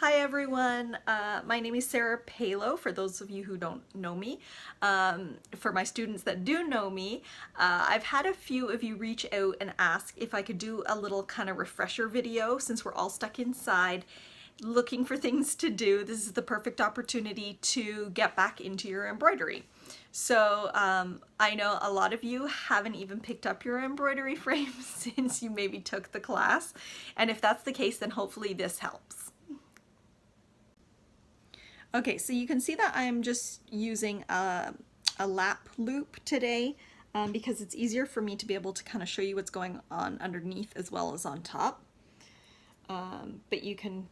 Hi everyone, my name is Sarah Palow, for those of you who don't know me. For my students that do know me, I've had a few of you reach out and ask if I could do a little kind of refresher video since we're all stuck inside looking for things to do. This is the perfect opportunity to get back into your embroidery. So I know a lot of you haven't even picked up your embroidery frame since you maybe took the class, and if that's the case, then hopefully this helps. Okay, so you can see that I'm just using a lap loop today because it's easier for me to be able to kind of show you what's going on underneath as well as on top. But you can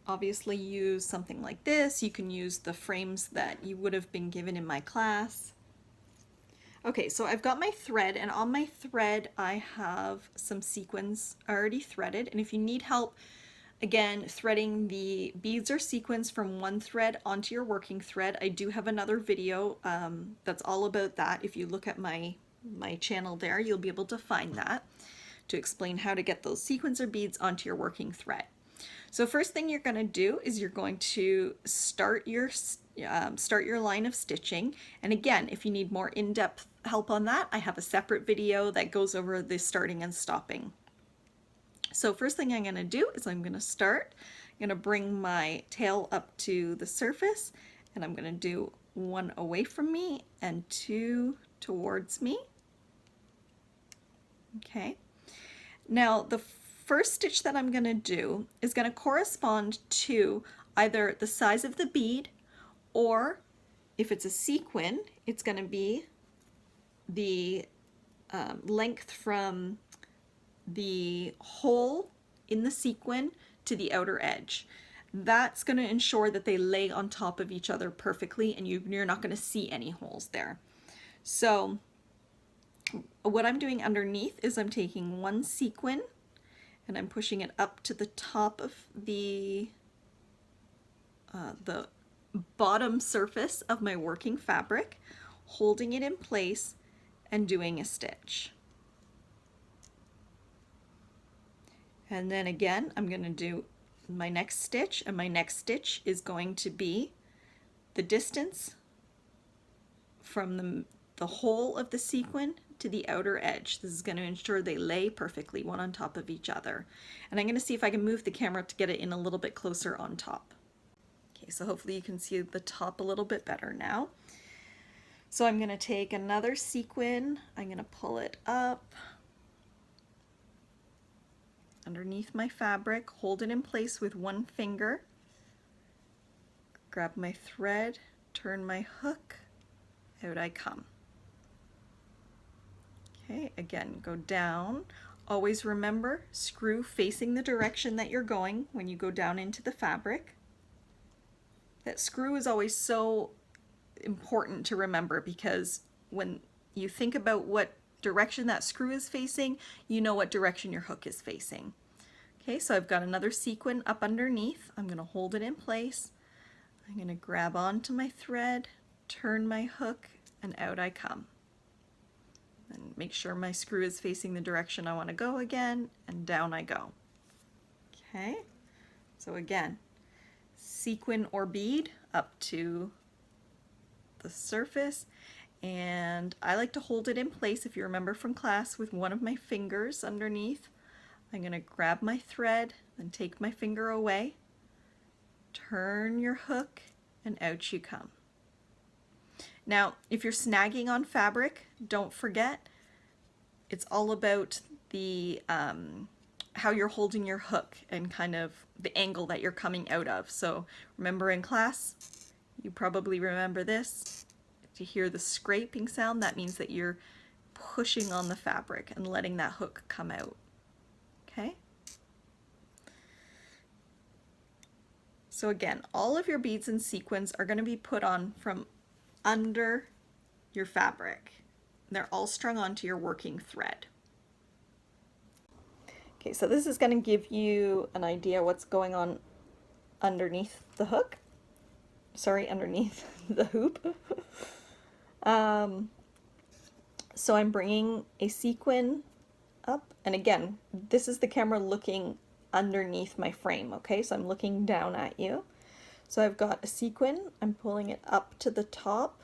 obviously use something like this. You can use the frames that you would have been given in my class. Okay, so I've got my thread, and on my thread I have some sequins already threaded, and if you need help again threading the beads or sequins from one thread onto your working thread, I do have another video that's all about that. If you look at my channel there, you'll be able to find that to explain how to get those sequins or beads onto your working thread. So first thing you're going to do is you're going to start your line of stitching, and again, if you need more in-depth help on that, I have a separate video that goes over the starting and stopping. So first thing I'm going to do is I'm going to start. I'm going to bring my tail up to the surface, and I'm going to do one away from me and two towards me. Okay. Now the first stitch that I'm going to do is going to correspond to either the size of the bead, or if it's a sequin, it's going to be the length from the hole in the sequin to the outer edge. That's going to ensure that they lay on top of each other perfectly, and you're not going to see any holes there. So what I'm doing underneath is I'm taking one sequin and I'm pushing it up to the top of the bottom surface of my working fabric, holding it in place and doing a stitch. And then again, I'm going to do my next stitch, and my next stitch is going to be the distance from the hole of the sequin to the outer edge. This is going to ensure they lay perfectly one on top of each other. And I'm going to see if I can move the camera to get it in a little bit closer on top. Okay, so hopefully you can see the top a little bit better now. So I'm going to take another sequin, I'm going to pull it up underneath my fabric, hold it in place with one finger, grab my thread, turn my hook, out I come. Okay, again, go down. Always remember, screw facing the direction that you're going when you go down into the fabric. That screw is always so important to remember, because when you think about what direction that screw is facing, you know what direction your hook is facing. Okay, so I've got another sequin up underneath. I'm going to hold it in place. I'm going to grab onto my thread, turn my hook, and out I come. And make sure my screw is facing the direction I want to go again, and down I go. Okay, so again, sequin or bead up to the surface, and I like to hold it in place, if you remember from class, with one of my fingers underneath. I'm going to grab my thread and take my finger away, turn your hook, and out you come. Now if you're snagging on fabric, don't forget it's all about the how you're holding your hook and kind of the angle that you're coming out of. So remember in class, you probably remember this. To hear the scraping sound, that means that you're pushing on the fabric and letting that hook come out. Okay? So again, all of your beads and sequins are going to be put on from under your fabric. They're all strung onto your working thread. Okay, so this is going to give you an idea what's going on underneath the hook. Sorry, underneath the hoop. So I'm bringing a sequin up, and again, this is the camera looking underneath my frame, okay? So I'm looking down at you. So I've got a sequin, I'm pulling it up to the top,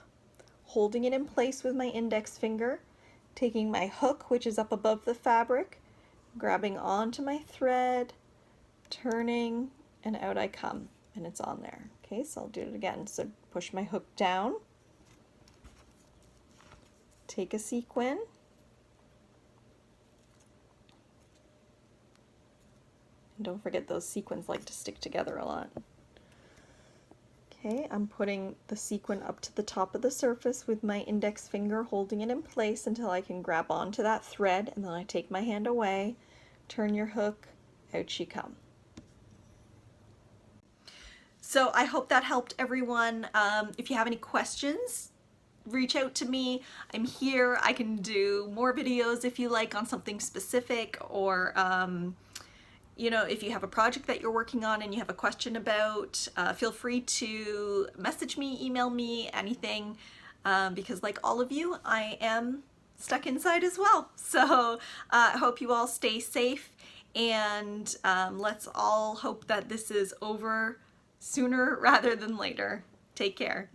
holding it in place with my index finger, taking my hook, which is up above the fabric, grabbing onto my thread, turning, and out I come, and it's on there. Okay, so I'll do it again. So push my hook down, take a sequin, and don't forget those sequins like to stick together a lot. Okay, I'm putting the sequin up to the top of the surface with my index finger, holding it in place until I can grab onto that thread, and then I take my hand away, turn your hook, out you come. So I hope that helped everyone. If you have any questions, reach out to me. I'm here. I can do more videos if you like on something specific, or you know, if you have a project that you're working on and you have a question about, feel free to message me, email me, anything, because like all of you, I am stuck inside as well. So I hope you all stay safe, and let's all hope that this is over sooner rather than later. Take care.